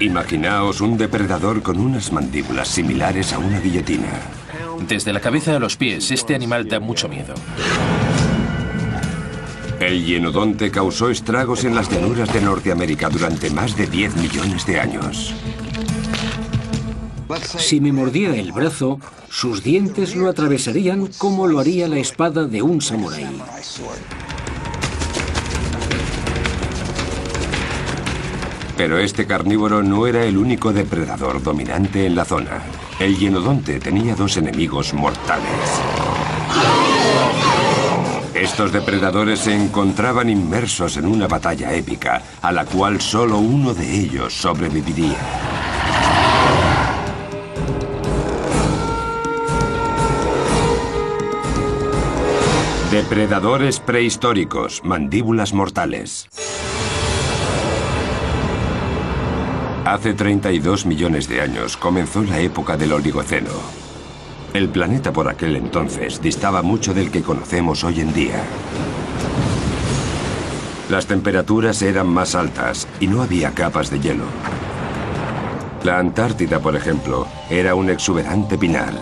Imaginaos un depredador con unas mandíbulas similares a una guillotina. Desde la cabeza a los pies, este animal da mucho miedo. El hienodonte causó estragos en las llanuras de Norteamérica durante más de 10 millones de años. Si me mordiera el brazo, sus dientes lo atravesarían como lo haría la espada de un samurái. Pero este carnívoro no era el único depredador dominante en la zona. El hienodonte tenía dos enemigos mortales. Estos depredadores se encontraban inmersos en una batalla épica, a la cual solo uno de ellos sobreviviría. Depredadores prehistóricos, mandíbulas mortales. Hace 32 millones de años comenzó la época del Oligoceno. El planeta por aquel entonces distaba mucho del que conocemos hoy en día. Las temperaturas eran más altas y no había capas de hielo. La Antártida, por ejemplo, era un exuberante pinar.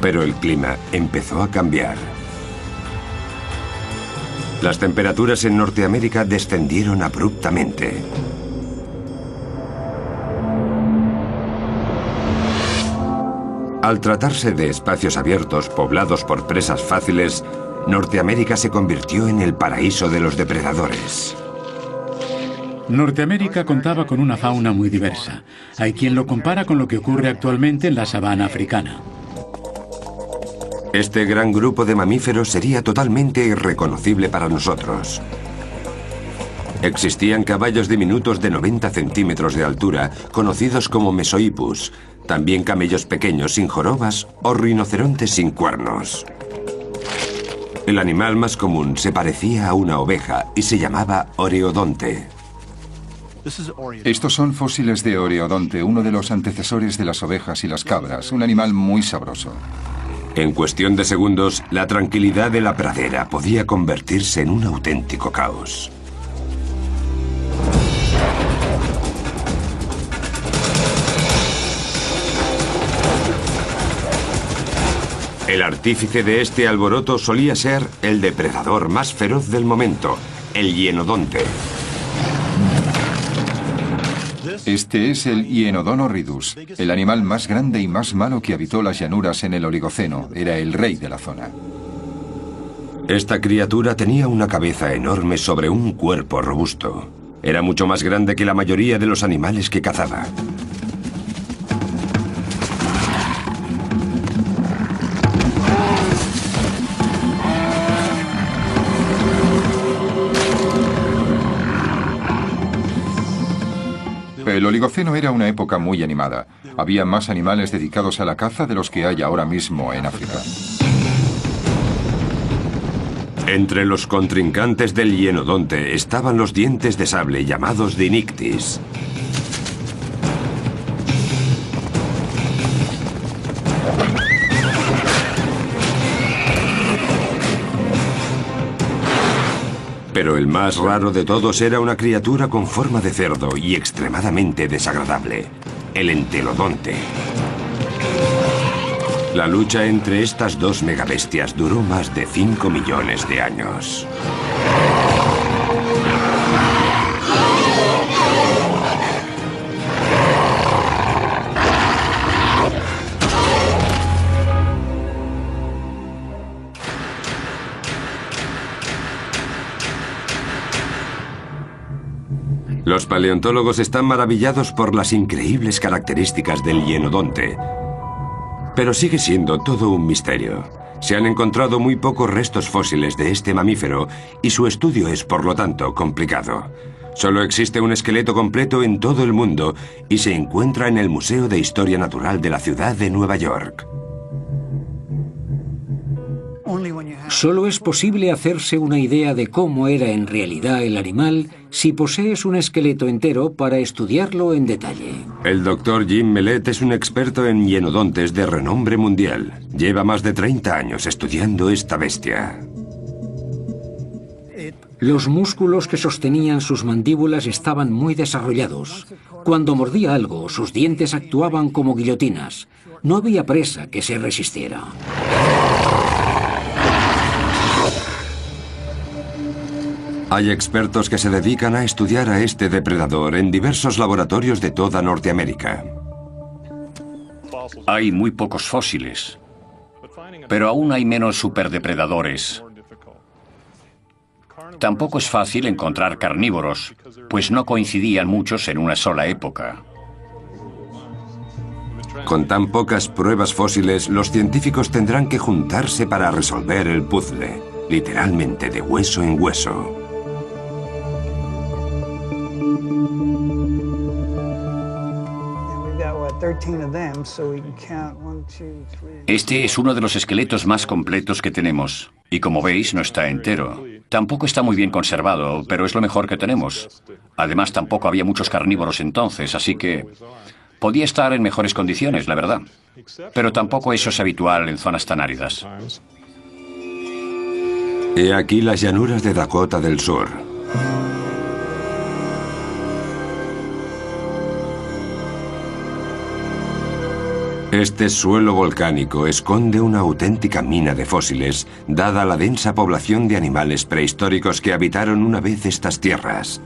Pero el clima empezó a cambiar. Las temperaturas en Norteamérica descendieron abruptamente. Al tratarse de espacios abiertos poblados por presas fáciles, Norteamérica se convirtió en el paraíso de los depredadores. Norteamérica contaba con una fauna muy diversa. Hay quien lo compara con lo que ocurre actualmente en la sabana africana. Este gran grupo de mamíferos sería totalmente irreconocible para nosotros. Existían caballos diminutos de 90 centímetros de altura, conocidos como Mesohippus, también camellos pequeños sin jorobas o rinocerontes sin cuernos. El animal más común se parecía a una oveja y se llamaba oreodonte. Estos son fósiles de oreodonte, uno de los antecesores de las ovejas y las cabras, un animal muy sabroso. En cuestión de segundos, la tranquilidad de la pradera podía convertirse en un auténtico caos. El artífice de este alboroto solía ser el depredador más feroz del momento, el hienodonte. Este es el Hyenodon horridus, el animal más grande y más malo que habitó las llanuras en el Oligoceno. Era el rey de la zona. Esta criatura tenía una cabeza enorme sobre un cuerpo robusto. Era mucho más grande que la mayoría de los animales que cazaba. El Oligoceno era una época muy animada. Había más animales dedicados a la caza de los que hay ahora mismo en África. Entre los contrincantes del hienodonte estaban los dientes de sable llamados Dinictis. Pero el más raro de todos era una criatura con forma de cerdo y extremadamente desagradable, el entelodonte. La lucha entre estas dos megabestias duró más de 5 millones de años. Los paleontólogos están maravillados por las increíbles características del hienodonte. Pero sigue siendo todo un misterio. Se han encontrado muy pocos restos fósiles de este mamífero y su estudio es, por lo tanto, complicado. Solo existe un esqueleto completo en todo el mundo y se encuentra en el Museo de Historia Natural de la ciudad de Nueva York. Solo es posible hacerse una idea de cómo era en realidad el animal si posees un esqueleto entero para estudiarlo en detalle. El doctor Jim Mellett es un experto en hienodontes de renombre mundial. Lleva más de 30 años estudiando esta bestia. Los músculos que sostenían sus mandíbulas estaban muy desarrollados. Cuando mordía algo, sus dientes actuaban como guillotinas. No había presa que se resistiera. Hay expertos que se dedican a estudiar a este depredador en diversos laboratorios de toda Norteamérica. Hay muy pocos fósiles, pero aún hay menos superdepredadores. Tampoco es fácil encontrar carnívoros, pues no coincidían muchos en una sola época. Con tan pocas pruebas fósiles, los científicos tendrán que juntarse para resolver el puzzle, literalmente de hueso en hueso. Este es uno de los esqueletos más completos que tenemos, y como veis no está entero. Tampoco está muy bien conservado, pero es lo mejor que tenemos. Además, tampoco había muchos carnívoros entonces, así que podía estar en mejores condiciones, la verdad. Pero tampoco eso es habitual en zonas tan áridas. He aquí las llanuras de Dakota del Sur. Este suelo volcánico esconde una auténtica mina de fósiles, dada la densa población de animales prehistóricos que habitaron una vez estas tierras.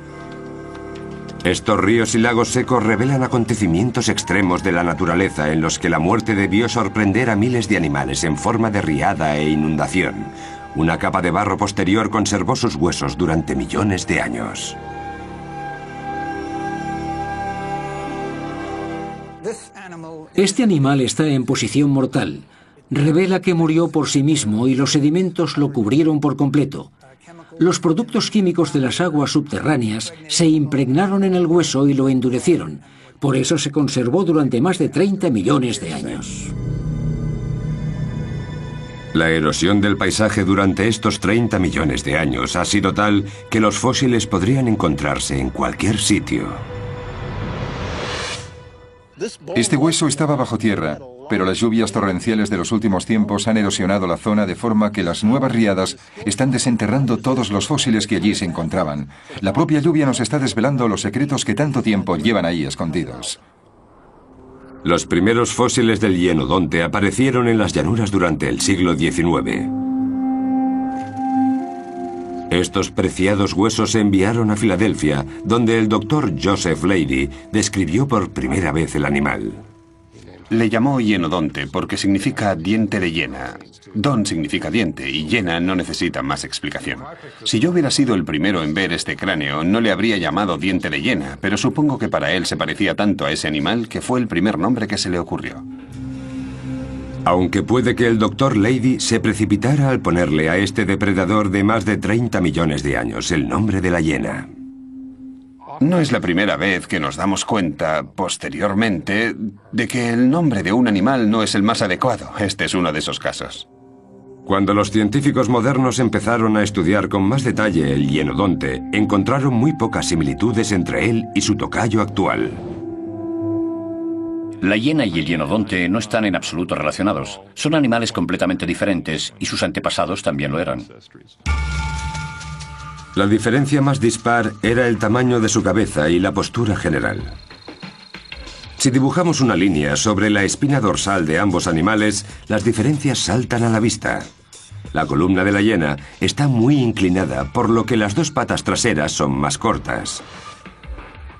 Estos ríos y lagos secos revelan acontecimientos extremos de la naturaleza en los que la muerte debió sorprender a miles de animales en forma de riada e inundación. Una capa de barro posterior conservó sus huesos durante millones de años. Este animal está en posición mortal. Revela que murió por sí mismo y los sedimentos lo cubrieron por completo. Los productos químicos de las aguas subterráneas se impregnaron en el hueso y lo endurecieron. Por eso se conservó durante más de 30 millones de años. La erosión del paisaje durante estos 30 millones de años ha sido tal que los fósiles podrían encontrarse en cualquier sitio. Este hueso estaba bajo tierra, pero las lluvias torrenciales de los últimos tiempos han erosionado la zona de forma que las nuevas riadas están desenterrando todos los fósiles que allí se encontraban. La propia lluvia nos está desvelando los secretos que tanto tiempo llevan ahí escondidos. Los primeros fósiles del hienodonte aparecieron en las llanuras durante el siglo XIX. Estos preciados huesos se enviaron a Filadelfia, donde el doctor Joseph Leidy describió por primera vez el animal. Le llamó hienodonte porque significa diente de hiena. Don significa diente y hiena no necesita más explicación. Si yo hubiera sido el primero en ver este cráneo, no le habría llamado diente de hiena, pero supongo que para él se parecía tanto a ese animal que fue el primer nombre que se le ocurrió. Aunque puede que el doctor Leidy se precipitara al ponerle a este depredador de más de 30 millones de años el nombre de la hiena. No es la primera vez que nos damos cuenta, posteriormente, de que el nombre de un animal no es el más adecuado. Este es uno de esos casos. Cuando los científicos modernos empezaron a estudiar con más detalle el hienodonte, encontraron muy pocas similitudes entre él y su tocayo actual. La hiena y el hienodonte no están en absoluto relacionados. Son animales completamente diferentes y sus antepasados también lo eran. La diferencia más dispar era el tamaño de su cabeza y la postura general. Si dibujamos una línea sobre la espina dorsal de ambos animales, las diferencias saltan a la vista. La columna de la hiena está muy inclinada, por lo que las dos patas traseras son más cortas.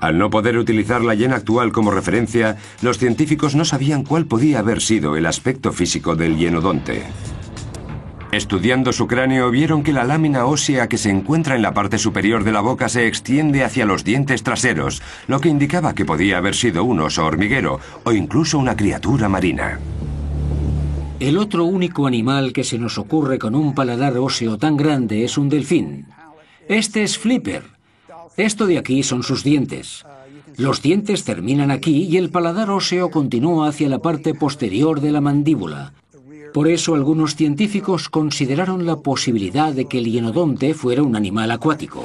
Al no poder utilizar la hiena actual como referencia, los científicos no sabían cuál podía haber sido el aspecto físico del hienodonte. Estudiando su cráneo, vieron que la lámina ósea que se encuentra en la parte superior de la boca se extiende hacia los dientes traseros, lo que indicaba que podía haber sido un oso hormiguero o incluso una criatura marina. El otro único animal que se nos ocurre con un paladar óseo tan grande es un delfín. Este es Flipper. Esto de aquí son sus dientes. Los dientes terminan aquí y el paladar óseo continúa hacia la parte posterior de la mandíbula. Por eso algunos científicos consideraron la posibilidad de que el hienodonte fuera un animal acuático.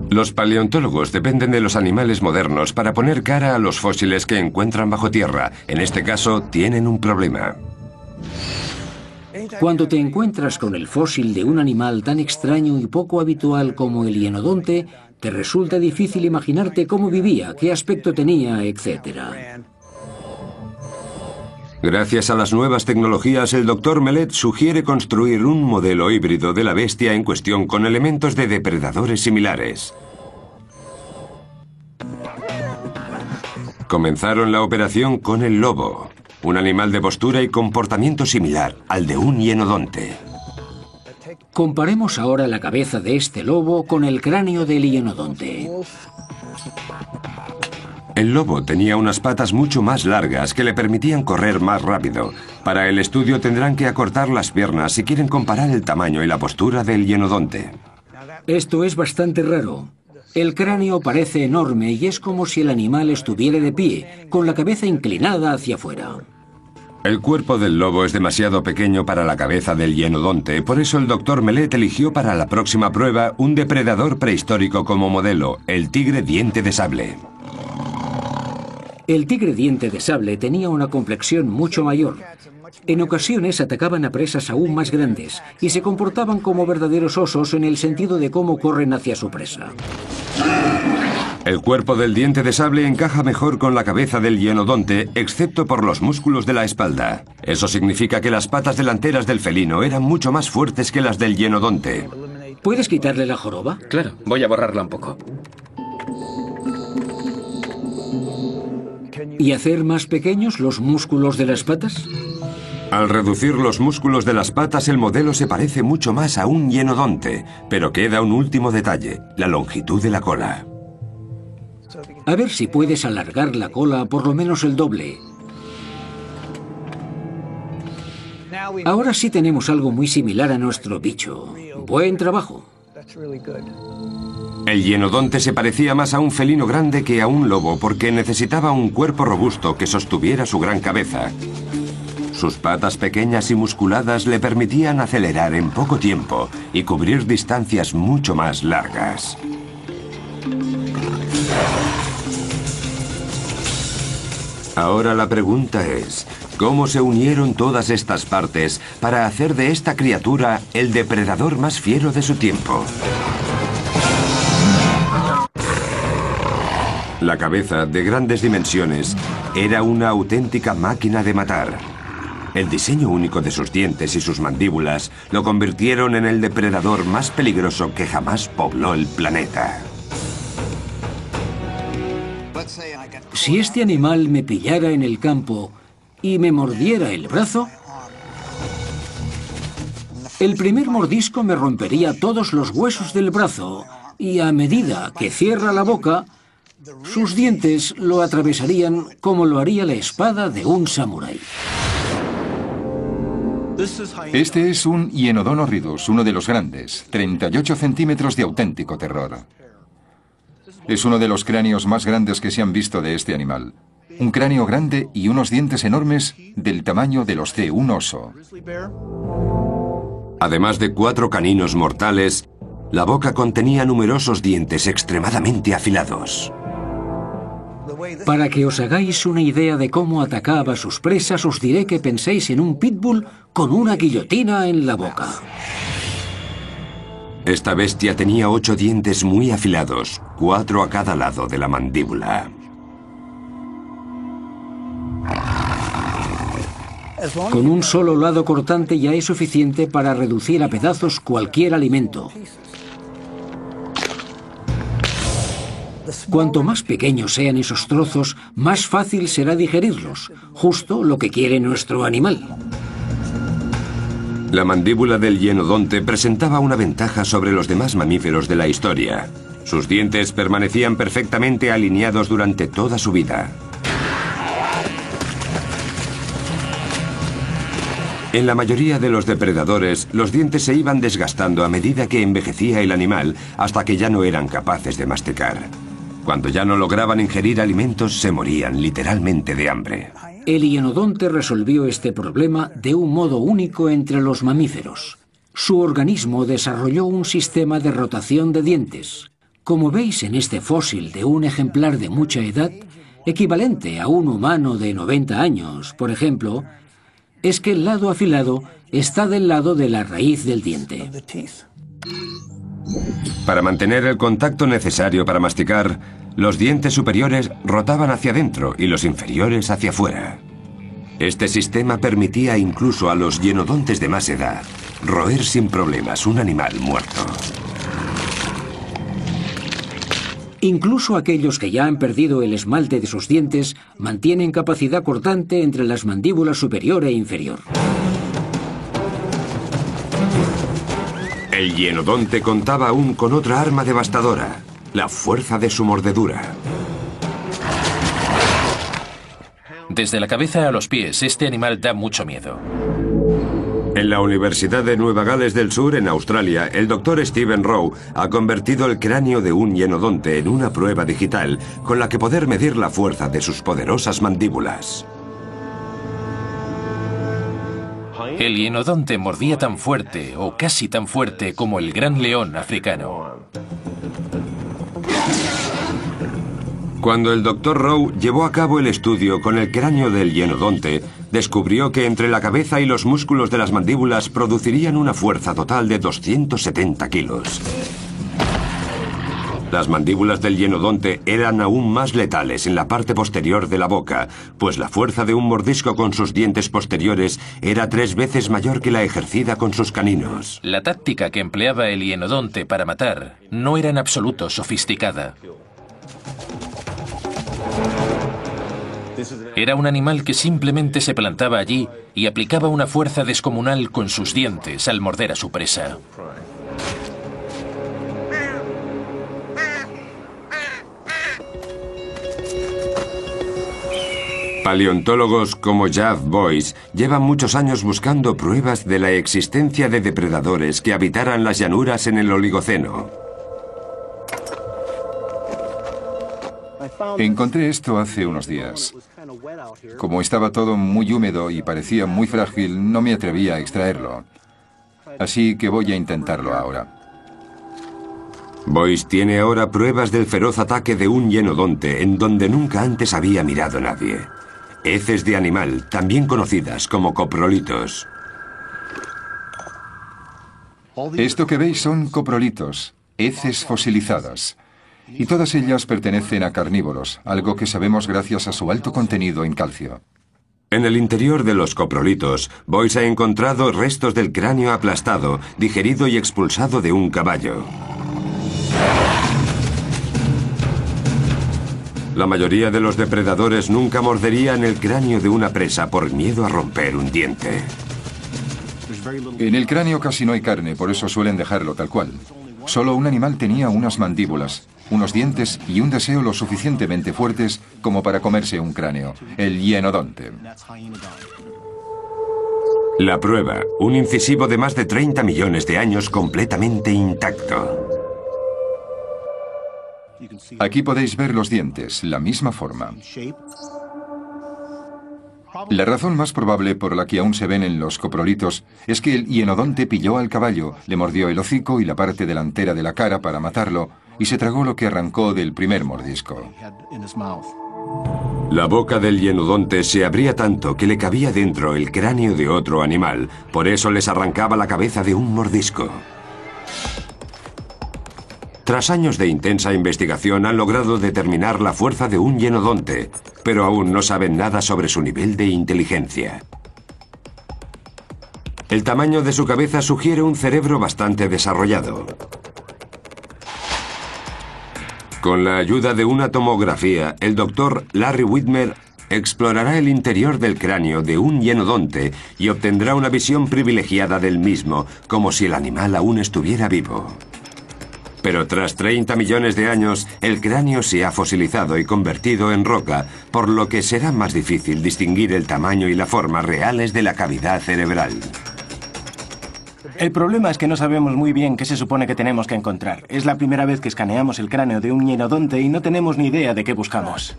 Los paleontólogos dependen de los animales modernos para poner cara a los fósiles que encuentran bajo tierra. En este caso, tienen un problema. Cuando te encuentras con el fósil de un animal tan extraño y poco habitual como el hienodonte, te resulta difícil imaginarte cómo vivía, qué aspecto tenía, etc. Gracias a las nuevas tecnologías, el Dr. Mellet sugiere construir un modelo híbrido de la bestia en cuestión con elementos de depredadores similares. Comenzaron la operación con el lobo, un animal de postura y comportamiento similar al de un hienodonte. Comparemos ahora la cabeza de este lobo con el cráneo del hienodonte. El lobo tenía unas patas mucho más largas que le permitían correr más rápido. Para el estudio tendrán que acortar las piernas si quieren comparar el tamaño y la postura del hienodonte. Esto es bastante raro. El cráneo parece enorme y es como si el animal estuviera de pie, con la cabeza inclinada hacia afuera. El cuerpo del lobo es demasiado pequeño para la cabeza del hienodonte, por eso el Dr. Mellet eligió para la próxima prueba un depredador prehistórico como modelo, el tigre diente de sable. El tigre diente de sable tenía una complexión mucho mayor. En ocasiones atacaban a presas aún más grandes y se comportaban como verdaderos osos en el sentido de cómo corren hacia su presa. El cuerpo del diente de sable encaja mejor con la cabeza del hienodonte, excepto por los músculos de la espalda. Eso significa que las patas delanteras del felino eran mucho más fuertes que las del hienodonte. ¿Puedes quitarle la joroba? Claro, voy a borrarla un poco. ¿Y hacer más pequeños los músculos de las patas? Al reducir los músculos de las patas, el modelo se parece mucho más a un hienodonte, pero queda un último detalle, la longitud de la cola. A ver si puedes alargar la cola por lo menos el doble. Ahora sí tenemos algo muy similar a nuestro bicho. Buen trabajo. El hienodonte se parecía más a un felino grande que a un lobo porque necesitaba un cuerpo robusto que sostuviera su gran cabeza. Sus patas pequeñas y musculadas le permitían acelerar en poco tiempo y cubrir distancias mucho más largas. Ahora la pregunta es, ¿cómo se unieron todas estas partes para hacer de esta criatura el depredador más fiero de su tiempo? La cabeza, de grandes dimensiones, era una auténtica máquina de matar. El diseño único de sus dientes y sus mandíbulas lo convirtieron en el depredador más peligroso que jamás pobló el planeta. Si este animal me pillara en el campo y me mordiera el brazo, el primer mordisco me rompería todos los huesos del brazo y a medida que cierra la boca, sus dientes lo atravesarían como lo haría la espada de un samurái. Este es un Hyenodon horridus, uno de los grandes, 38 centímetros de auténtico terror. Es uno de los cráneos más grandes que se han visto de este animal. Un cráneo grande y unos dientes enormes del tamaño de los de un oso. Además de 4 caninos mortales, la boca contenía numerosos dientes extremadamente afilados. Para que os hagáis una idea de cómo atacaba a sus presas, os diré que penséis en un pitbull con una guillotina en la boca. Esta bestia tenía 8 dientes muy afilados, 4 a cada lado de la mandíbula. Con un solo lado cortante ya es suficiente para reducir a pedazos cualquier alimento. Cuanto más pequeños sean esos trozos, más fácil será digerirlos, justo lo que quiere nuestro animal. La mandíbula del hienodonte presentaba una ventaja sobre los demás mamíferos de la historia. Sus dientes permanecían perfectamente alineados durante toda su vida. En la mayoría de los depredadores, los dientes se iban desgastando a medida que envejecía el animal hasta que ya no eran capaces de masticar. Cuando ya no lograban ingerir alimentos, se morían literalmente de hambre. El hienodonte resolvió este problema de un modo único entre los mamíferos. Su organismo desarrolló un sistema de rotación de dientes. Como veis en este fósil de un ejemplar de mucha edad, equivalente a un humano de 90 años, por ejemplo, es que el lado afilado está del lado de la raíz del diente. Para mantener el contacto necesario para masticar, los dientes superiores rotaban hacia adentro y los inferiores hacia afuera. Este sistema permitía incluso a los hienodontes de más edad roer sin problemas un animal muerto. Incluso aquellos que ya han perdido el esmalte de sus dientes mantienen capacidad cortante entre las mandíbulas superior e inferior. El hienodonte contaba aún con otra arma devastadora, la fuerza de su mordedura. Desde la cabeza a los pies, este animal da mucho miedo. En la Universidad de Nueva Gales del Sur, en Australia, el doctor Stephen Rowe ha convertido el cráneo de un hienodonte en una prueba digital con la que poder medir la fuerza de sus poderosas mandíbulas. El hienodonte mordía tan fuerte, o casi tan fuerte, como el gran león africano. Cuando el Dr. Rowe llevó a cabo el estudio con el cráneo del hienodonte, descubrió que entre la cabeza y los músculos de las mandíbulas producirían una fuerza total de 270 kilos. Las mandíbulas del hienodonte eran aún más letales en la parte posterior de la boca, pues la fuerza de un mordisco con sus dientes posteriores era 3 veces mayor que la ejercida con sus caninos. La táctica que empleaba el hienodonte para matar no era en absoluto sofisticada. Era un animal que simplemente se plantaba allí y aplicaba una fuerza descomunal con sus dientes al morder a su presa. Paleontólogos como Jeff Boyce llevan muchos años buscando pruebas de la existencia de depredadores que habitaran las llanuras en el Oligoceno. Encontré esto hace unos días. Como estaba todo muy húmedo y parecía muy frágil, no me atreví a extraerlo. Así que voy a intentarlo ahora. Boyce tiene ahora pruebas del feroz ataque de un hienodonte en donde nunca antes había mirado nadie. Heces de animal, también conocidas como coprolitos. Esto que veis son coprolitos, heces fosilizadas. Y todas ellas pertenecen a carnívoros, algo que sabemos gracias a su alto contenido en calcio. En el interior de los coprolitos, Boyce ha encontrado restos del cráneo aplastado, digerido y expulsado de un caballo. La mayoría de los depredadores nunca morderían el cráneo de una presa por miedo a romper un diente. En el cráneo casi no hay carne, por eso suelen dejarlo tal cual. Solo un animal tenía unas mandíbulas, unos dientes y un deseo lo suficientemente fuertes como para comerse un cráneo, el hienodonte. La prueba, un incisivo de más de 30 millones de años completamente intacto. Aquí podéis ver los dientes, la misma forma. La razón más probable por la que aún se ven en los coprolitos es que el hienodonte pilló al caballo, le mordió el hocico y la parte delantera de la cara para matarlo y se tragó lo que arrancó del primer mordisco. La boca del hienodonte se abría tanto que le cabía dentro el cráneo de otro animal, por eso les arrancaba la cabeza de un mordisco. Tras años de intensa investigación han logrado determinar la fuerza de un hienodonte, pero aún no saben nada sobre su nivel de inteligencia. El tamaño de su cabeza sugiere un cerebro bastante desarrollado. Con la ayuda de una tomografía, el doctor Larry Whitmer explorará el interior del cráneo de un hienodonte y obtendrá una visión privilegiada del mismo, como si el animal aún estuviera vivo. Pero tras 30 millones de años, el cráneo se ha fosilizado y convertido en roca, por lo que será más difícil distinguir el tamaño y la forma reales de la cavidad cerebral. El problema es que no sabemos muy bien qué se supone que tenemos que encontrar. Es la primera vez que escaneamos el cráneo de un hienodonte y no tenemos ni idea de qué buscamos.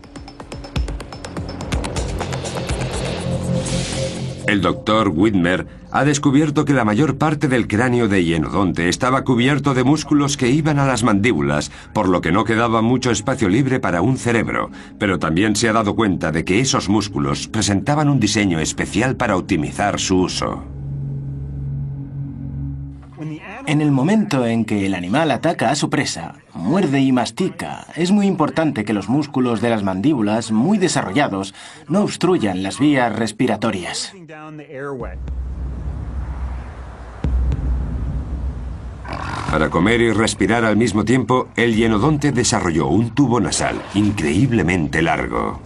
El doctor Whitmer ha descubierto que la mayor parte del cráneo de Hienodonte estaba cubierto de músculos que iban a las mandíbulas, por lo que no quedaba mucho espacio libre para un cerebro, pero también se ha dado cuenta de que esos músculos presentaban un diseño especial para optimizar su uso. En el momento en que el animal ataca a su presa, muerde y mastica, es muy importante que los músculos de las mandíbulas, muy desarrollados, no obstruyan las vías respiratorias. Para comer y respirar al mismo tiempo, el Hienodonte desarrolló un tubo nasal increíblemente largo.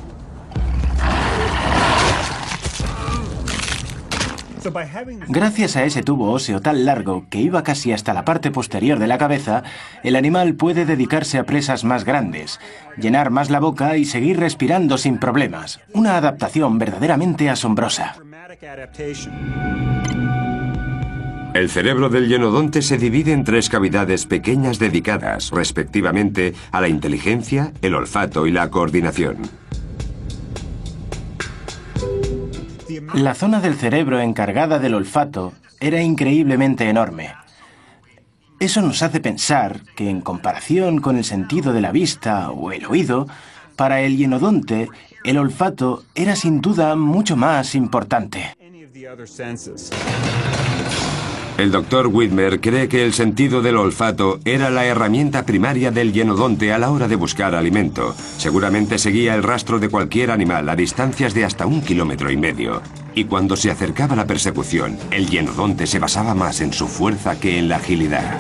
Gracias a ese tubo óseo tan largo, que iba casi hasta la parte posterior de la cabeza, el animal puede dedicarse a presas más grandes, llenar más la boca y seguir respirando sin problemas. Una adaptación verdaderamente asombrosa. El cerebro del Hienodonte se divide en 3 cavidades pequeñas dedicadas, respectivamente, a la inteligencia, el olfato y la coordinación. La zona del cerebro encargada del olfato era increíblemente enorme. Eso nos hace pensar que, en comparación con el sentido de la vista o el oído, para el Hienodonte, el olfato era sin duda mucho más importante. El Dr. Whitmer cree que el sentido del olfato era la herramienta primaria del Hienodonte a la hora de buscar alimento. Seguramente seguía el rastro de cualquier animal a distancias de hasta 1,5 kilómetros. Y cuando se acercaba la persecución, el Hienodonte se basaba más en su fuerza que en la agilidad.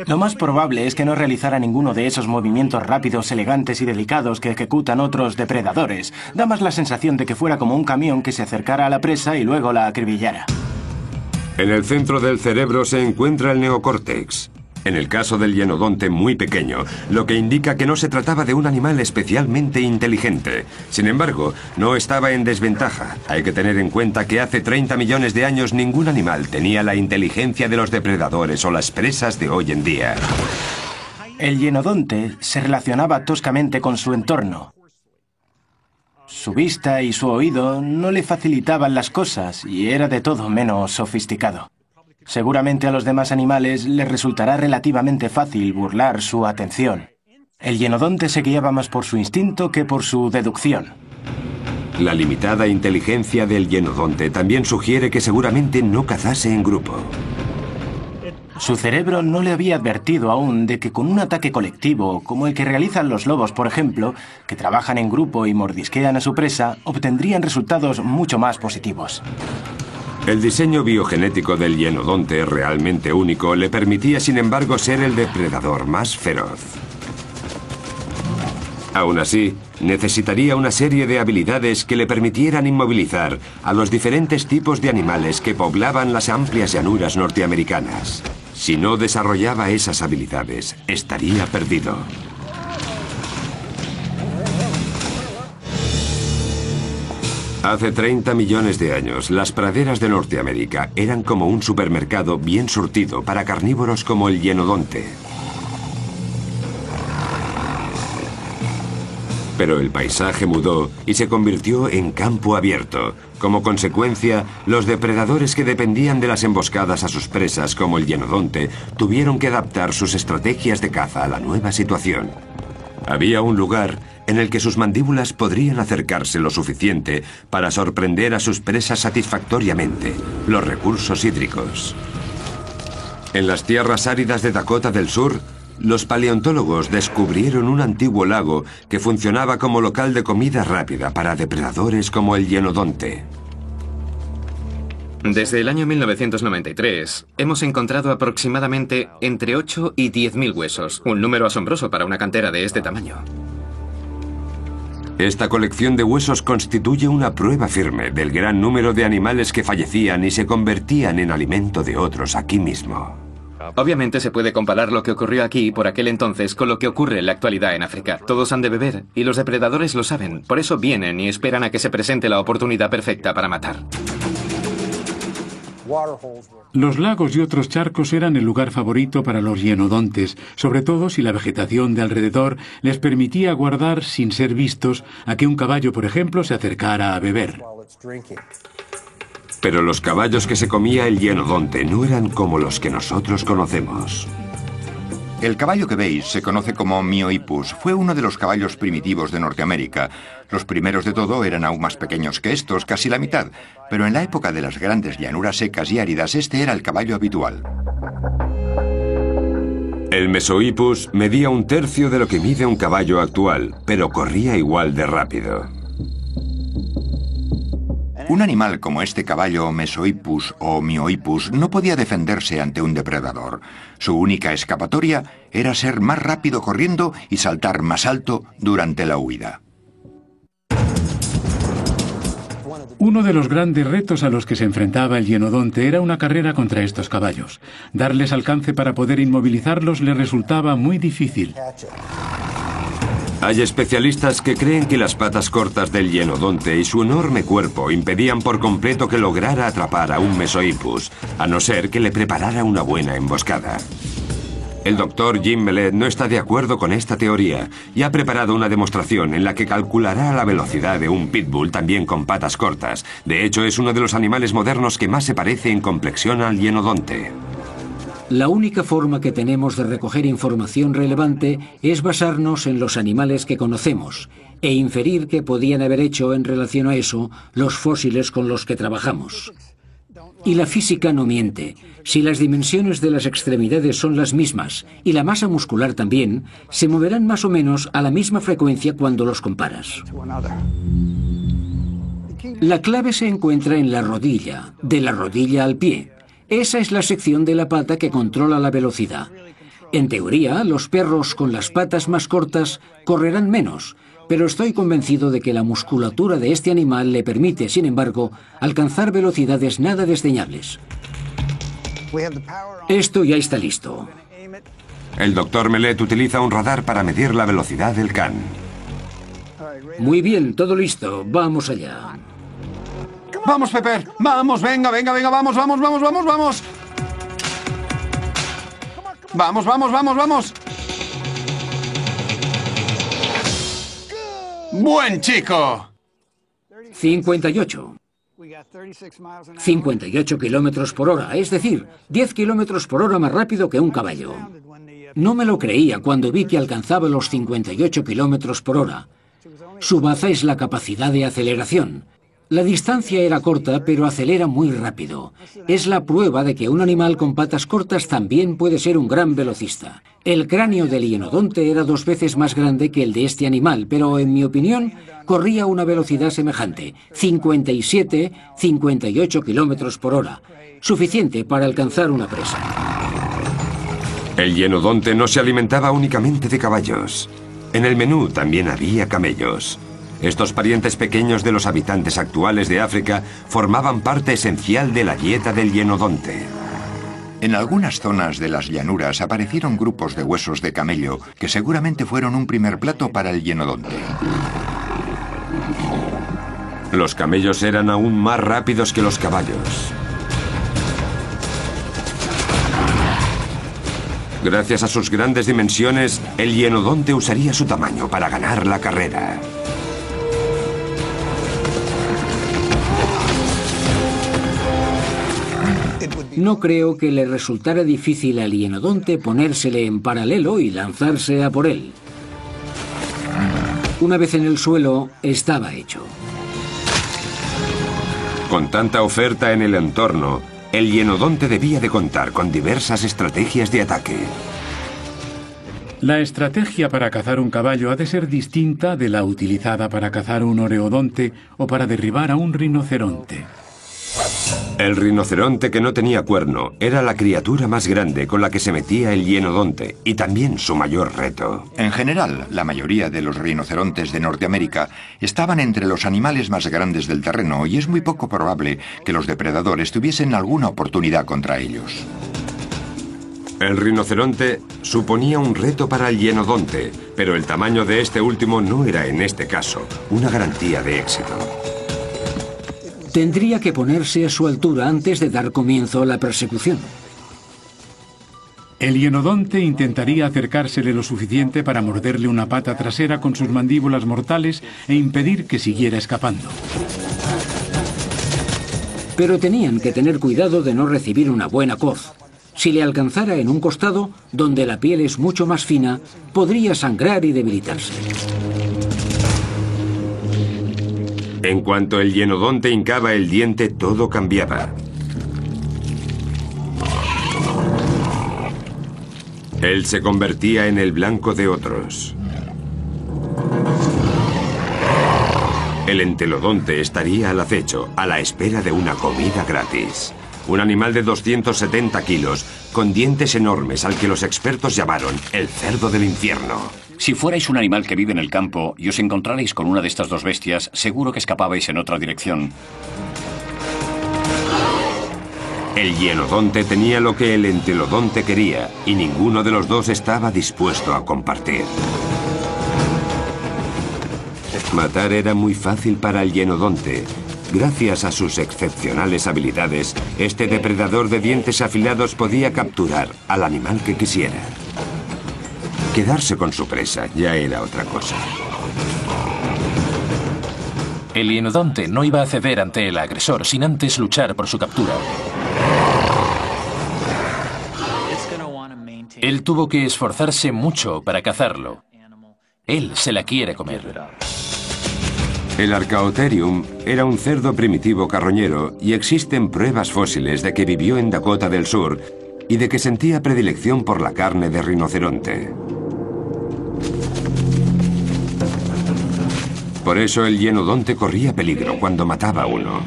Lo más probable es que no realizara ninguno de esos movimientos rápidos, elegantes y delicados que ejecutan otros depredadores. Da más la sensación de que fuera como un camión que se acercara a la presa y luego la acribillara. En el centro del cerebro se encuentra el neocórtex. En el caso del Hienodonte muy pequeño, lo que indica que no se trataba de un animal especialmente inteligente. Sin embargo, no estaba en desventaja. Hay que tener en cuenta que hace 30 millones de años ningún animal tenía la inteligencia de los depredadores o las presas de hoy en día. El Hienodonte se relacionaba toscamente con su entorno. Su vista y su oído no le facilitaban las cosas y era de todo menos sofisticado. Seguramente a los demás animales les resultará relativamente fácil burlar su atención. El Hienodonte se guiaba más por su instinto que por su deducción. La limitada inteligencia del Hienodonte también sugiere que seguramente no cazase en grupo. Su cerebro no le había advertido aún de que con un ataque colectivo, como el que realizan los lobos, por ejemplo, que trabajan en grupo y mordisquean a su presa, obtendrían resultados mucho más positivos. El diseño biogenético del Hienodonte, realmente único, le permitía sin embargo ser el depredador más feroz. Aún así, necesitaría una serie de habilidades que le permitieran inmovilizar a los diferentes tipos de animales que poblaban las amplias llanuras norteamericanas. Si no desarrollaba esas habilidades, estaría perdido. Hace 30 millones de años, las praderas de Norteamérica eran como un supermercado bien surtido para carnívoros como el Hienodonte. Pero el paisaje mudó y se convirtió en campo abierto. Como consecuencia, los depredadores que dependían de las emboscadas a sus presas, como el Hienodonte, tuvieron que adaptar sus estrategias de caza a la nueva situación. Había un lugar en el que sus mandíbulas podrían acercarse lo suficiente para sorprender a sus presas satisfactoriamente: los recursos hídricos. En las tierras áridas de Dakota del Sur, los paleontólogos descubrieron un antiguo lago que funcionaba como local de comida rápida para depredadores como el Hienodonte. Desde el año 1993, hemos encontrado aproximadamente entre 8 y 10.000 huesos, un número asombroso para una cantera de este tamaño. Esta colección de huesos constituye una prueba firme del gran número de animales que fallecían y se convertían en alimento de otros aquí mismo. Obviamente se puede comparar lo que ocurrió aquí por aquel entonces con lo que ocurre en la actualidad en África. Todos han de beber y los depredadores lo saben, por eso vienen y esperan a que se presente la oportunidad perfecta para matar. Los lagos y otros charcos eran el lugar favorito para los hienodontes, sobre todo si la vegetación de alrededor les permitía guardar sin ser vistos a que un caballo, por ejemplo, se acercara a beber. Pero los caballos que se comía el hienodonte no eran como los que nosotros conocemos. El caballo que veis se conoce como Miohippus. Fue uno de los caballos primitivos de Norteamérica. Los primeros de todo eran aún más pequeños que estos, casi la mitad. Pero en la época de las grandes llanuras secas y áridas, este era el caballo habitual. El Mesohippus medía 1/3 de lo que mide un caballo actual, pero corría igual de rápido. Un animal como este caballo Mesohippus o Miohippus no podía defenderse ante un depredador. Su única escapatoria era ser más rápido corriendo y saltar más alto durante la huida. Uno de los grandes retos a los que se enfrentaba el hienodonte era una carrera contra estos caballos. Darles alcance para poder inmovilizarlos le resultaba muy difícil. Hay especialistas que creen que las patas cortas del hienodonte y su enorme cuerpo impedían por completo que lograra atrapar a un Mesohippus, a no ser que le preparara una buena emboscada. El doctor Jim Mellett no está de acuerdo con esta teoría y ha preparado una demostración en la que calculará la velocidad de un pitbull también con patas cortas. De hecho, es uno de los animales modernos que más se parece en complexión al hienodonte. La única forma que tenemos de recoger información relevante es basarnos en los animales que conocemos e inferir qué podían haber hecho en relación a eso los fósiles con los que trabajamos. Y la física no miente. Si las dimensiones de las extremidades son las mismas y la masa muscular también, se moverán más o menos a la misma frecuencia cuando los comparas. La clave se encuentra en la rodilla, de la rodilla al pie. Esa es la sección de la pata que controla la velocidad. En teoría, los perros con las patas más cortas correrán menos, pero estoy convencido de que la musculatura de este animal le permite, sin embargo, alcanzar velocidades nada desdeñables. Esto ya está listo. El doctor Mellett utiliza un radar para medir la velocidad del can. Muy bien, todo listo. Vamos allá. ¡Vamos, Pepper! ¡Vamos, venga, venga, venga! ¡Vamos, vamos, vamos, vamos, vamos! ¡Vamos, vamos, vamos, vamos! ¡Buen chico! 58. 58 kilómetros por hora, es decir, 10 kilómetros por hora más rápido que un caballo. No me lo creía cuando vi que alcanzaba los 58 kilómetros por hora. Su baza es la capacidad de aceleración. La distancia era corta, pero acelera muy rápido. Es la prueba de que un animal con patas cortas también puede ser un gran velocista. El cráneo del hienodonte era 2 veces más grande que el de este animal, pero en mi opinión corría a una velocidad semejante, 58 kilómetros por hora, suficiente para alcanzar una presa. El hienodonte no se alimentaba únicamente de caballos. En el menú también había camellos. Estos parientes pequeños de los habitantes actuales de África formaban parte esencial de la dieta del hienodonte. En algunas zonas de las llanuras aparecieron grupos de huesos de camello que seguramente fueron un primer plato para el hienodonte. Los camellos eran aún más rápidos que los caballos. Gracias a sus grandes dimensiones, el hienodonte usaría su tamaño para ganar la carrera. No creo que le resultara difícil al hienodonte ponérsele en paralelo y lanzarse a por él. Una vez en el suelo, estaba hecho. Con tanta oferta en el entorno, el hienodonte debía de contar con diversas estrategias de ataque. La estrategia para cazar un caballo ha de ser distinta de la utilizada para cazar un oreodonte o para derribar a un rinoceronte. El rinoceronte que no tenía cuerno era la criatura más grande con la que se metía el hienodonte y también su mayor reto. En general, la mayoría de los rinocerontes de Norteamérica estaban entre los animales más grandes del terreno y es muy poco probable que los depredadores tuviesen alguna oportunidad contra ellos. El rinoceronte suponía un reto para el hienodonte, pero el tamaño de este último no era en este caso una garantía de éxito. Tendría que ponerse a su altura antes de dar comienzo a la persecución. El hienodonte intentaría acercársele lo suficiente para morderle una pata trasera con sus mandíbulas mortales e impedir que siguiera escapando. Pero tenían que tener cuidado de no recibir una buena coz. Si le alcanzara en un costado, donde la piel es mucho más fina, podría sangrar y debilitarse. En cuanto el hienodonte hincaba el diente, todo cambiaba. Él se convertía en el blanco de otros. El entelodonte estaría al acecho, a la espera de una comida gratis. Un animal de 270 kilos, con dientes enormes, al que los expertos llamaron el cerdo del infierno. Si fuerais un animal que vive en el campo y os encontrarais con una de estas dos bestias, seguro que escapabais en otra dirección. El hienodonte tenía lo que el entelodonte quería, y ninguno de los dos estaba dispuesto a compartir. Matar era muy fácil para el hienodonte. Gracias a sus excepcionales habilidades, este depredador de dientes afilados podía capturar al animal que quisiera. Quedarse con su presa ya era otra cosa. El hienodonte no iba a ceder ante el agresor sin antes luchar por su captura. Él tuvo que esforzarse mucho para cazarlo. Él se la quiere comer. El Archaeopteryx era un cerdo primitivo carroñero y existen pruebas fósiles de que vivió en Dakota del Sur y de que sentía predilección por la carne de rinoceronte. Por eso el hienodonte corría peligro cuando mataba a uno.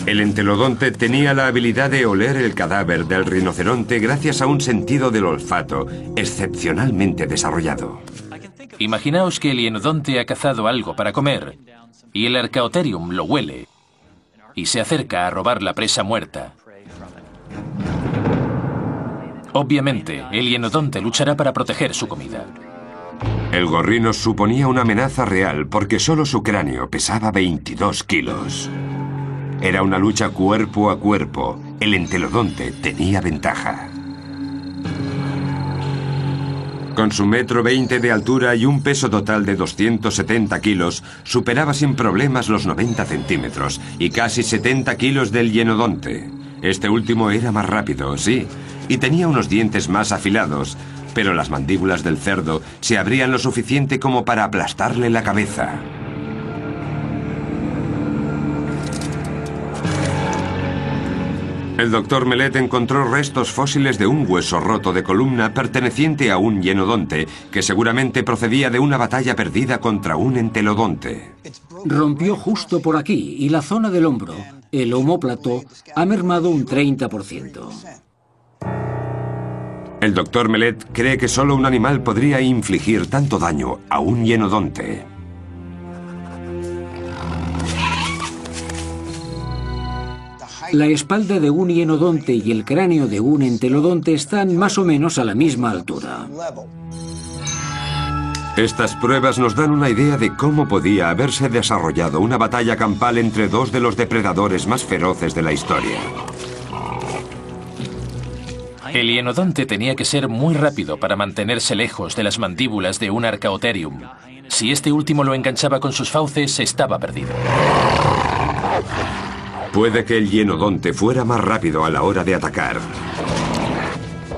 El entelodonte tenía la habilidad de oler el cadáver del rinoceronte gracias a un sentido del olfato excepcionalmente desarrollado. Imaginaos que el hienodonte ha cazado algo para comer y el Archaeopteryx lo huele y se acerca a robar la presa muerta. Obviamente, el hienodonte luchará para proteger su comida. El gorrino suponía una amenaza real porque solo su cráneo pesaba 22 kilos. Era una lucha cuerpo a cuerpo. El entelodonte tenía ventaja. Con su 1,20 m de altura y un peso total de 270 kilos, superaba sin problemas los 90 centímetros y casi 70 kilos del hienodonte. Este último era más rápido, sí, y tenía unos dientes más afilados, pero las mandíbulas del cerdo se abrían lo suficiente como para aplastarle la cabeza. El doctor Mellet encontró restos fósiles de un hueso roto de columna perteneciente a un hienodonte, que seguramente procedía de una batalla perdida contra un entelodonte. Rompió justo por aquí y la zona del hombro, el omóplato, ha mermado un 30%. El doctor Mellet cree que solo un animal podría infligir tanto daño a un hienodonte. La espalda de un hienodonte y el cráneo de un entelodonte están más o menos a la misma altura. Estas pruebas nos dan una idea de cómo podía haberse desarrollado una batalla campal entre dos de los depredadores más feroces de la historia. El hienodonte tenía que ser muy rápido para mantenerse lejos de las mandíbulas de un Archaeopteryx. Si este último lo enganchaba con sus fauces, estaba perdido. Puede que el hienodonte fuera más rápido a la hora de atacar,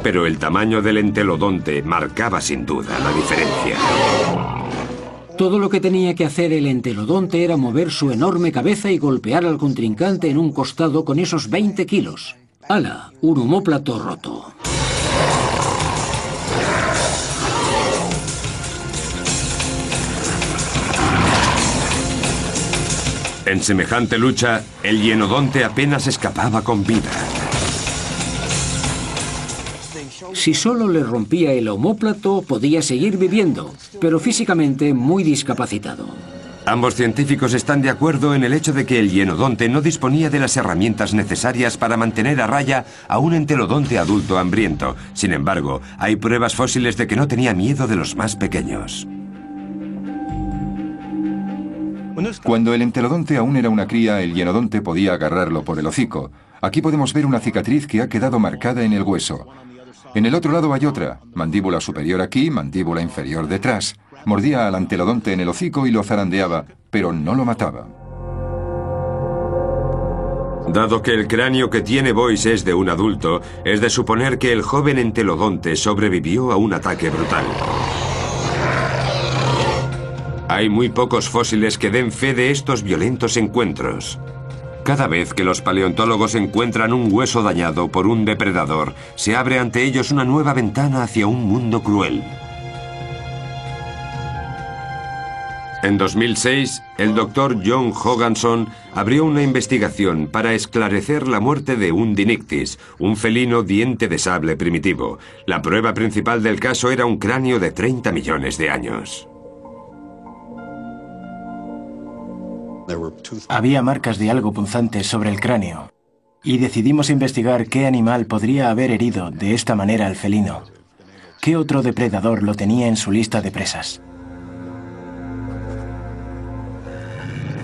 pero el tamaño del entelodonte marcaba sin duda la diferencia. Todo lo que tenía que hacer el entelodonte era mover su enorme cabeza y golpear al contrincante en un costado con esos 20 kilos. ¡Hala! Un omóplato roto. En semejante lucha, el hienodonte apenas escapaba con vida. Si solo le rompía el omóplato, podía seguir viviendo, pero físicamente muy discapacitado. Ambos científicos están de acuerdo en el hecho de que el hienodonte no disponía de las herramientas necesarias para mantener a raya a un entelodonte adulto hambriento. Sin embargo, hay pruebas fósiles de que no tenía miedo de los más pequeños. Cuando el entelodonte aún era una cría, el hienodonte podía agarrarlo por el hocico. Aquí podemos ver una cicatriz que ha quedado marcada en el hueso. En el otro lado hay otra, mandíbula superior aquí, mandíbula inferior detrás. Mordía al antelodonte en el hocico y lo zarandeaba, pero no lo mataba. Dado que el cráneo que tiene Boyce es de un adulto, es de suponer que el joven entelodonte sobrevivió a un ataque brutal. Hay muy pocos fósiles que den fe de estos violentos encuentros. Cada vez que los paleontólogos encuentran un hueso dañado por un depredador, se abre ante ellos una nueva ventana hacia un mundo cruel. En 2006, el Dr. John Hogganson abrió una investigación para esclarecer la muerte de un Dinictis, un felino diente de sable primitivo. La prueba principal del caso era un cráneo de 30 millones de años. Había marcas de algo punzante sobre el cráneo, y decidimos investigar qué animal podría haber herido de esta manera al felino. ¿Qué otro depredador lo tenía en su lista de presas?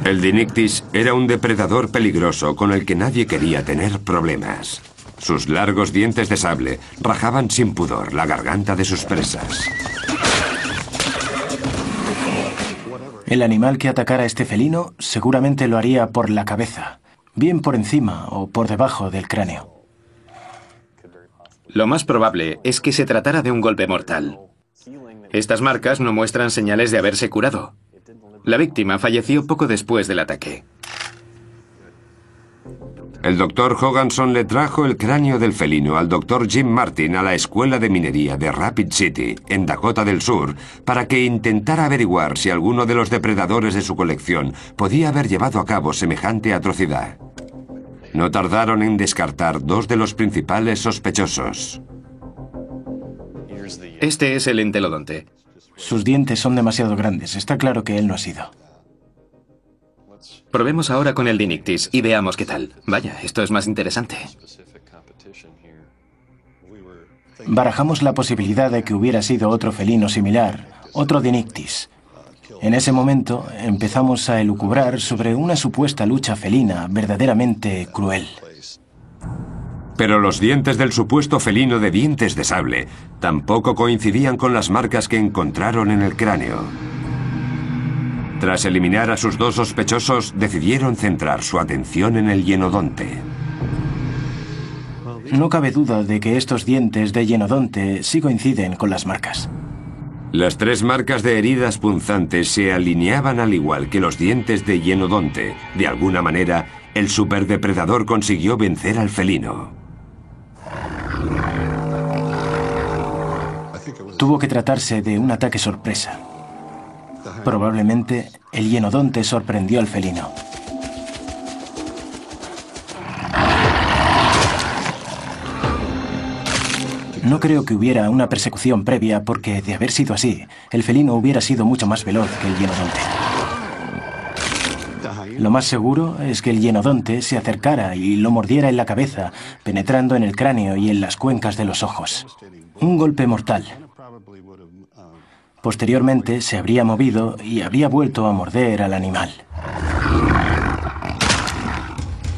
El Dinictis era un depredador peligroso con el que nadie quería tener problemas. Sus largos dientes de sable rajaban sin pudor la garganta de sus presas. El animal que atacara a este felino seguramente lo haría por la cabeza, bien por encima o por debajo del cráneo. Lo más probable es que se tratara de un golpe mortal. Estas marcas no muestran señales de haberse curado. La víctima falleció poco después del ataque. El Dr. Hogganson le trajo el cráneo del felino al Dr. Jim Martin a la Escuela de Minería de Rapid City, en Dakota del Sur, para que intentara averiguar si alguno de los depredadores de su colección podía haber llevado a cabo semejante atrocidad. No tardaron en descartar dos de los principales sospechosos. Este es el entelodonte. Sus dientes son demasiado grandes. Está claro que él no ha sido. Probemos ahora con el Dinictis y veamos qué tal. Vaya, esto es más interesante. Barajamos la posibilidad de que hubiera sido otro felino similar, otro Dinictis. En ese momento empezamos a elucubrar sobre una supuesta lucha felina verdaderamente cruel. Pero los dientes del supuesto felino de dientes de sable tampoco coincidían con las marcas que encontraron en el cráneo. Tras eliminar a sus dos sospechosos, decidieron centrar su atención en el hienodonte. No cabe duda de que estos dientes de hienodonte sí coinciden con las marcas. Las tres marcas de heridas punzantes se alineaban al igual que los dientes de hienodonte. De alguna manera, el superdepredador consiguió vencer al felino. Tuvo que tratarse de un ataque sorpresa. Probablemente el hienodonte sorprendió al felino. No creo que hubiera una persecución previa porque, de haber sido así, el felino hubiera sido mucho más veloz que el hienodonte. Lo más seguro es que el hienodonte se acercara y lo mordiera en la cabeza, penetrando en el cráneo y en las cuencas de los ojos. Un golpe mortal. Posteriormente se habría movido y habría vuelto a morder al animal.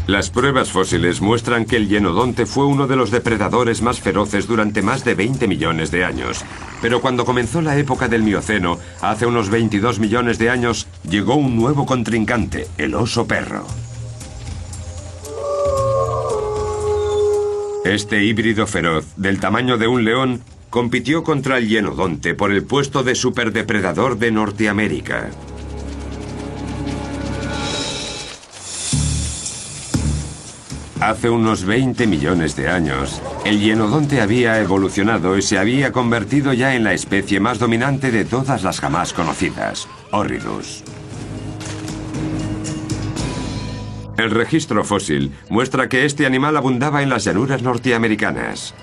Las pruebas fósiles muestran que el hienodonte fue uno de los depredadores más feroces durante más de 20 millones de años. Pero cuando comenzó la época del Mioceno, hace unos 22 millones de años, llegó un nuevo contrincante, el oso perro. Este híbrido feroz, del tamaño de un león, compitió contra el hienodonte por el puesto de superdepredador de Norteamérica. Hace unos 20 millones de años, el hienodonte había evolucionado y se había convertido ya en la especie más dominante de todas las jamás conocidas, Horridus. El registro fósil muestra que este animal abundaba en las llanuras norteamericanas.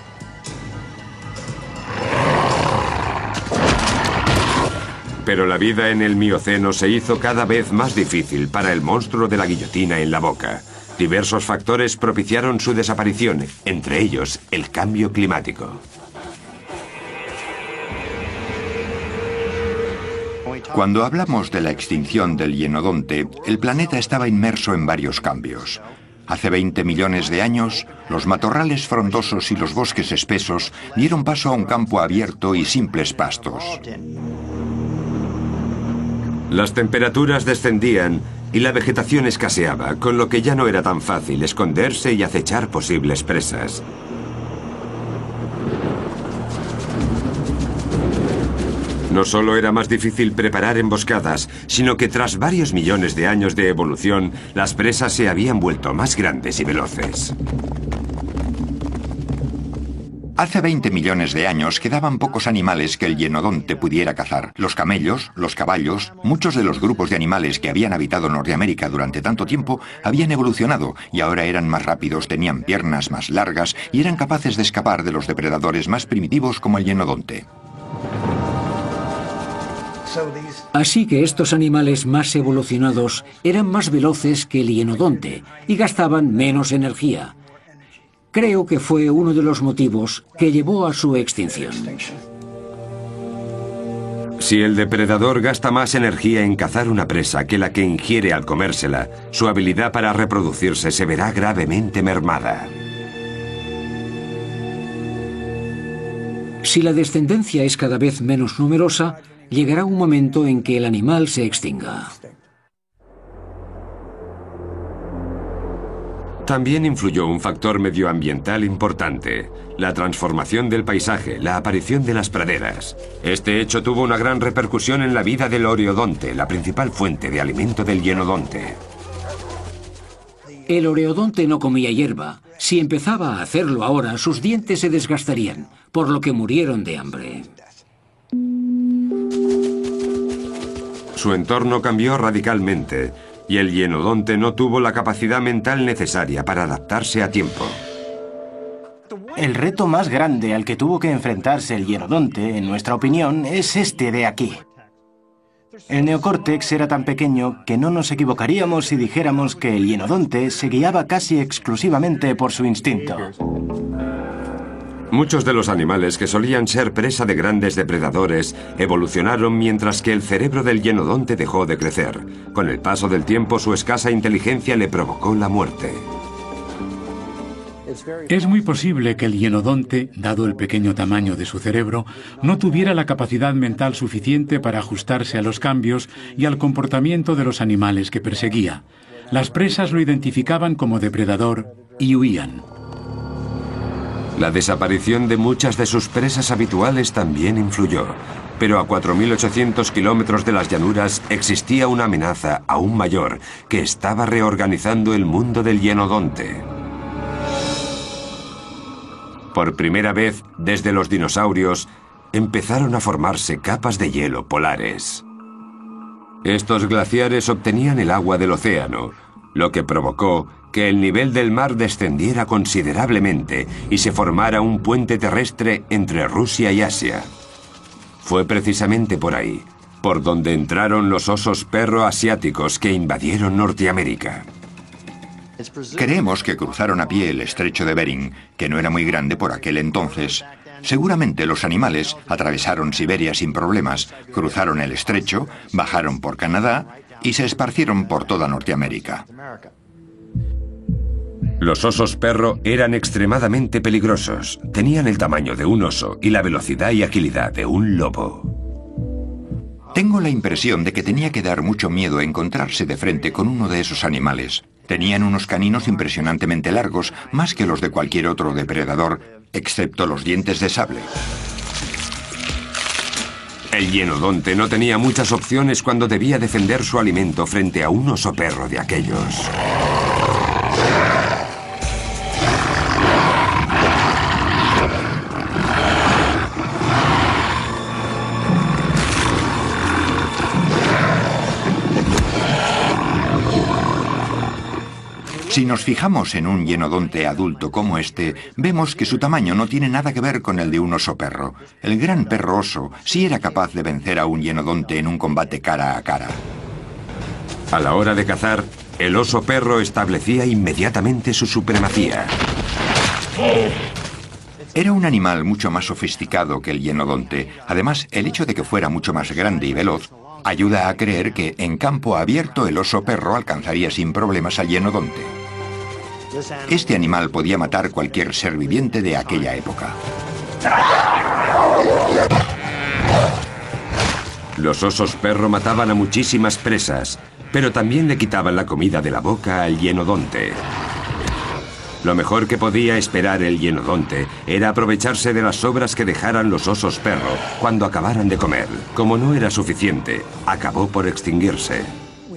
Pero la vida en el Mioceno se hizo cada vez más difícil para el monstruo de la guillotina en la boca. Diversos factores propiciaron su desaparición, entre ellos el cambio climático. Cuando hablamos de la extinción del hienodonte, el planeta estaba inmerso en varios cambios. Hace 20 millones de años, los matorrales frondosos y los bosques espesos dieron paso a un campo abierto y simples pastos. Las temperaturas descendían y la vegetación escaseaba, con lo que ya no era tan fácil esconderse y acechar posibles presas. No solo era más difícil preparar emboscadas, sino que tras varios millones de años de evolución, las presas se habían vuelto más grandes y veloces. Hace 20 millones de años quedaban pocos animales que el hienodonte pudiera cazar. Los camellos, los caballos, muchos de los grupos de animales que habían habitado Norteamérica durante tanto tiempo habían evolucionado y ahora eran más rápidos, tenían piernas más largas y eran capaces de escapar de los depredadores más primitivos como el hienodonte. Así que estos animales más evolucionados eran más veloces que el hienodonte y gastaban menos energía. Creo que fue uno de los motivos que llevó a su extinción. Si el depredador gasta más energía en cazar una presa que la que ingiere al comérsela, su habilidad para reproducirse se verá gravemente mermada. Si la descendencia es cada vez menos numerosa, llegará un momento en que el animal se extinga. También influyó un factor medioambiental importante, la transformación del paisaje, la aparición de las praderas. Este hecho tuvo una gran repercusión en la vida del oreodonte, la principal fuente de alimento del hienodonte. El oreodonte no comía hierba. Si empezaba a hacerlo ahora, sus dientes se desgastarían, por lo que murieron de hambre. Su entorno cambió radicalmente y el hienodonte no tuvo la capacidad mental necesaria para adaptarse a tiempo. El reto más grande al que tuvo que enfrentarse el hienodonte, en nuestra opinión, es este de aquí. El neocórtex era tan pequeño que no nos equivocaríamos si dijéramos que el hienodonte se guiaba casi exclusivamente por su instinto. Muchos de los animales que solían ser presa de grandes depredadores evolucionaron mientras que el cerebro del hienodonte dejó de crecer. Con el paso del tiempo, su escasa inteligencia le provocó la muerte. Es muy posible que el hienodonte, dado el pequeño tamaño de su cerebro, no tuviera la capacidad mental suficiente para ajustarse a los cambios y al comportamiento de los animales que perseguía. Las presas lo identificaban como depredador y huían. La desaparición de muchas de sus presas habituales también influyó, pero a 4.800 kilómetros de las llanuras existía una amenaza aún mayor que estaba reorganizando el mundo del hienodonte. Por primera vez desde los dinosaurios, empezaron a formarse capas de hielo polares. Estos glaciares obtenían el agua del océano, lo que provocó que el nivel del mar descendiera considerablemente y se formara un puente terrestre entre Rusia y Asia. Fue precisamente por ahí, por donde entraron los osos perro asiáticos que invadieron Norteamérica. Creemos que cruzaron a pie el estrecho de Bering, que no era muy grande por aquel entonces. Seguramente los animales atravesaron Siberia sin problemas, cruzaron el estrecho, bajaron por Canadá y se esparcieron por toda Norteamérica. Los osos perro eran extremadamente peligrosos. Tenían el tamaño de un oso y la velocidad y agilidad de un lobo. Tengo la impresión de que tenía que dar mucho miedo encontrarse de frente con uno de esos animales. Tenían unos caninos impresionantemente largos, más que los de cualquier otro depredador, excepto los dientes de sable. El hienodonte no tenía muchas opciones cuando debía defender su alimento frente a un oso perro de aquellos. Si nos fijamos en un hienodonte adulto como este, vemos que su tamaño no tiene nada que ver con el de un oso perro. El gran perro oso sí era capaz de vencer a un hienodonte en un combate cara a cara. A la hora de cazar, el oso perro establecía inmediatamente su supremacía. Era un animal mucho más sofisticado que el hienodonte. Además, el hecho de que fuera mucho más grande y veloz ayuda a creer que en campo abierto el oso perro alcanzaría sin problemas al hienodonte. Este animal podía matar cualquier ser viviente de aquella época. Los osos perro mataban a muchísimas presas, pero también le quitaban la comida de la boca al hienodonte. Lo mejor que podía esperar el hienodonte era aprovecharse de las sobras que dejaran los osos perro cuando acabaran de comer. Como no era suficiente, acabó por extinguirse.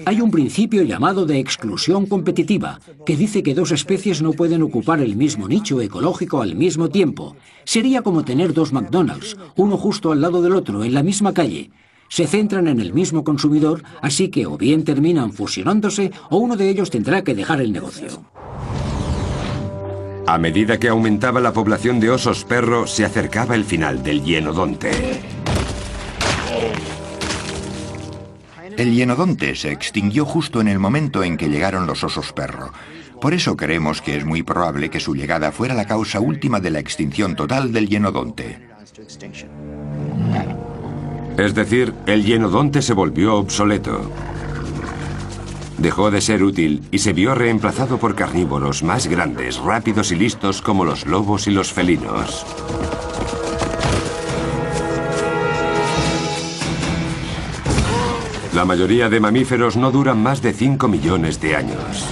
Hay un principio llamado de exclusión competitiva, que dice que dos especies no pueden ocupar el mismo nicho ecológico al mismo tiempo. Sería como tener dos McDonald's, uno justo al lado del otro, en la misma calle. Se centran en el mismo consumidor, así que o bien terminan fusionándose o uno de ellos tendrá que dejar el negocio. A medida que aumentaba la población de osos perro, se acercaba el final del hienodonte. El hienodonte se extinguió justo en el momento en que llegaron los osos perro. Por eso creemos que es muy probable que su llegada fuera la causa última de la extinción total del hienodonte. Es decir, el hienodonte se volvió obsoleto. Dejó de ser útil y se vio reemplazado por carnívoros más grandes, rápidos y listos como los lobos y los felinos. La mayoría de mamíferos no duran más de 5 millones de años.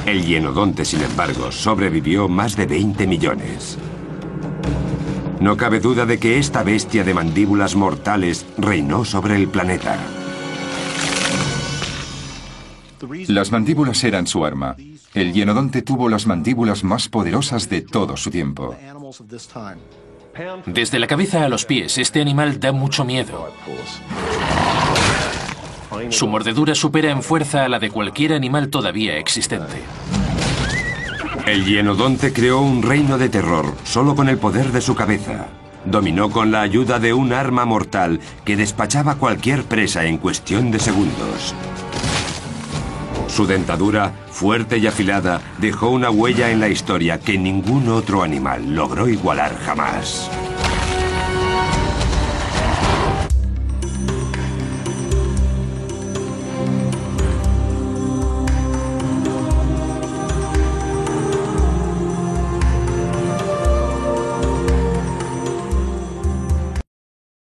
El hienodonte, sin embargo, sobrevivió más de 20 millones. No cabe duda de que esta bestia de mandíbulas mortales reinó sobre el planeta. Las mandíbulas eran su arma. El hienodonte tuvo las mandíbulas más poderosas de todo su tiempo. Desde la cabeza a los pies, este animal da mucho miedo. Su mordedura supera en fuerza a la de cualquier animal todavía existente. El hienodonte creó un reino de terror solo con el poder de su cabeza. Dominó con la ayuda de un arma mortal que despachaba cualquier presa en cuestión de segundos. Su dentadura, fuerte y afilada, dejó una huella en la historia que ningún otro animal logró igualar jamás.